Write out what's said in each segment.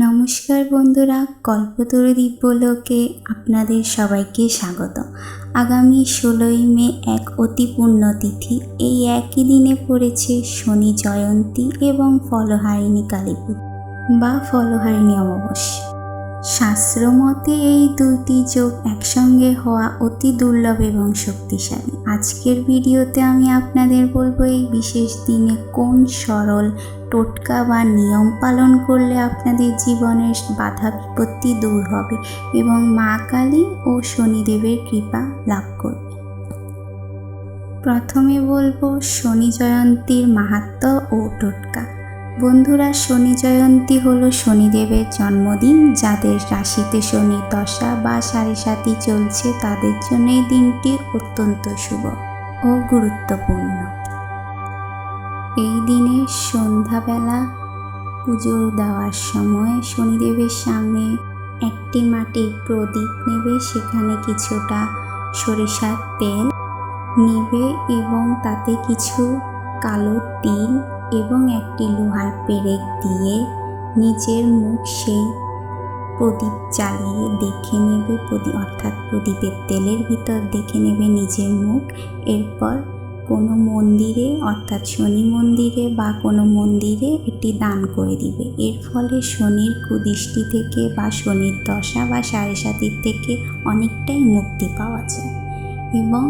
নমস্কার বন্ধুরা, কল্পতরু দিব্যলোকে আপনাদের সবাইকে স্বাগত। আগামী 16ই মে এক অতি পুণ্যতিথি। এই একই দিনে পড়েছে শনি জয়ন্তী এবং ফলহারিণী কালীপুজো বা ফলহারিণী অমাবস্যা। শাস্ত্রমতে এই দুটি যোগ একসঙ্গে হওয়া অতি দুর্লভ এবং শক্তিশালী। আজকের ভিডিওতে আমি আপনাদের বলবো এই বিশেষ দিনে কোন সরল টোটকা বা নিয়ম পালন করলে আপনাদের জীবনের বাধা বিপত্তি দূর হবে এবং মা কালী ও শনিদেবের কৃপা লাভ করবে। প্রথমে বলবো শনি জয়ন্তীর মাহাত্ম্য ও টোটকা। বন্ধুরা, শনি জয়ন্তী হলো শনিদেবের জন্মদিন। যাদের রাশিতে শনির দশা বা 7.5 চলছে তাদের জন্য এই দিনটি অত্যন্ত শুভ ও গুরুত্বপূর্ণ। এই দিনে সন্ধ্যাবেলা পুজো দেওয়ার সময় শনিদেবের সামনে একটি মাটির প্রদীপ নেবে, সেখানে কিছুটা সরিষার তেল নেবে এবং তাতে কিছু কালো তিল এবং একটি লোহার পেরেক দিয়ে নিজের মুখ সেই প্রদীপ জ্বালিয়ে দেখে নেবে, অর্থাৎ প্রদীপের তেলের ভিতর দেখে নেবে নিজের মুখ। এরপর কোনো মন্দিরে অর্থাৎ শনি মন্দিরে বা কোনো মন্দিরে এটি দান করে দিবে। এর ফলে শনির কুদৃষ্টি থেকে বা শনির দশা বা 7.5 থেকে অনেকটাই মুক্তি পাওয়া যায় এবং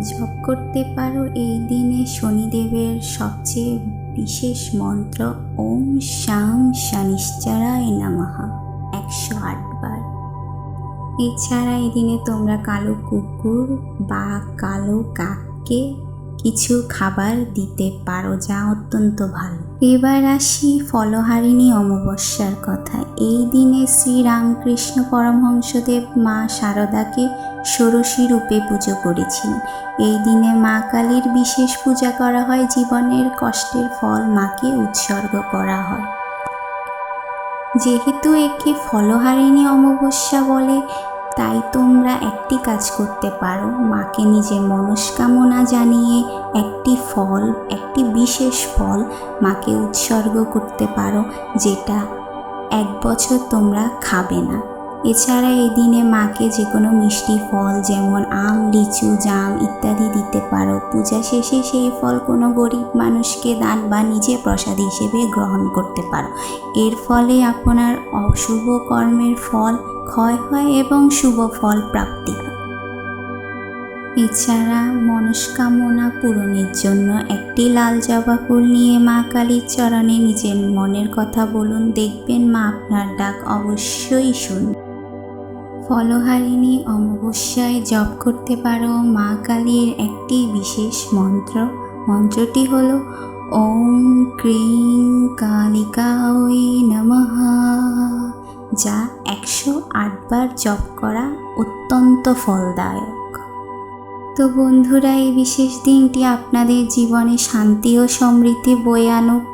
জপ করতে পারো এই দিনে শনিদেবের সবচেয়ে বিশেষ মন্ত্র ওম শাং শনিশ্চরায় নমঃ 108 বার। এছাড়া এই দিনে তোমরা কালো কুকুর বা কালো কাককে কিছু খাবার দিতে পারো, যা অত্যন্ত ভালো। এবার আসি ফলহারিণী অমাবস্যার কথা। এই দিনে শ্রীরামকৃষ্ণ পরমহংসদেব মা শারদাকে ষোড়শী রূপে পুজো করেছিলেন। এই দিনে মা কালীর বিশেষ পূজা করা হয়, জীবনের কষ্টের ফল মাকে উৎসর্গ করা হয়। যেহেতু একে ফলহারিণী অমাবস্যা বলে, তাই তোমরা একটি কাজ করতে পারো, মাকে নিজের মনস্কামনা জানিয়ে একটি বিশেষ ফল মাকে উৎসর্গ করতে পারো, যেটা 1 বছর তোমরা খাবে না। এছাড়া এই দিনে মাকে যে কোনো মিষ্টি ফল যেমন আম, লিচু, জাম ইত্যাদি দিতে পারো। পূজা শেষে সেই ফল কোনো গরিব মানুষকে দান বা নিজে প্রসাদ হিসেবে গ্রহণ করতে পারো। এর ফলে আপনার অশুভ কর্মের ফল ক্ষয় হয় এবং শুভ ফল প্রাপ্তি হয়। এছাড়া মনস্কামনা পূরণের জন্য একটি লাল জবা ফুল নিয়ে মা কালীর চরণে নিজের মনের কথা বলুন, দেখবেন মা আপনার ডাক অবশ্যই শুনবে। ফলহারিণী অমাবস্যায় জপ করতে পারো মা কালীর একটি বিশেষ মন্ত্র। মন্ত্রটি হলো ওম ক্রিং কালিকায় নমঃ, যা 108 বার জপ করা অত্যন্ত ফলদায়ক। তো বন্ধুরা, এই বিশেষ দিনটি আপনাদের জীবনে শান্তি ও সমৃদ্ধি বয়ে আনুক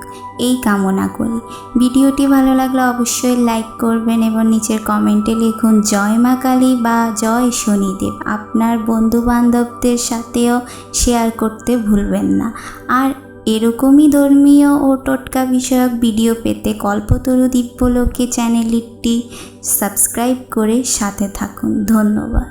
এই কামনা করি। ভিডিওটি ভালো লাগলে অবশ্যই লাইক করবেন এবং নিচের কমেন্টে লিখুন জয় মা কালী বা জয় শনিদেব। আপনার বন্ধু বান্ধবদের সাথেও শেয়ার করতে ভুলবেন না। আর এরকমই ধর্মীয় ও টোটকা বিষয়ক ভিডিও পেতে কল্পতরু দিব্যলোকে চ্যানেলটি সাবস্ক্রাইব করে সাথে থাকুন। ধন্যবাদ।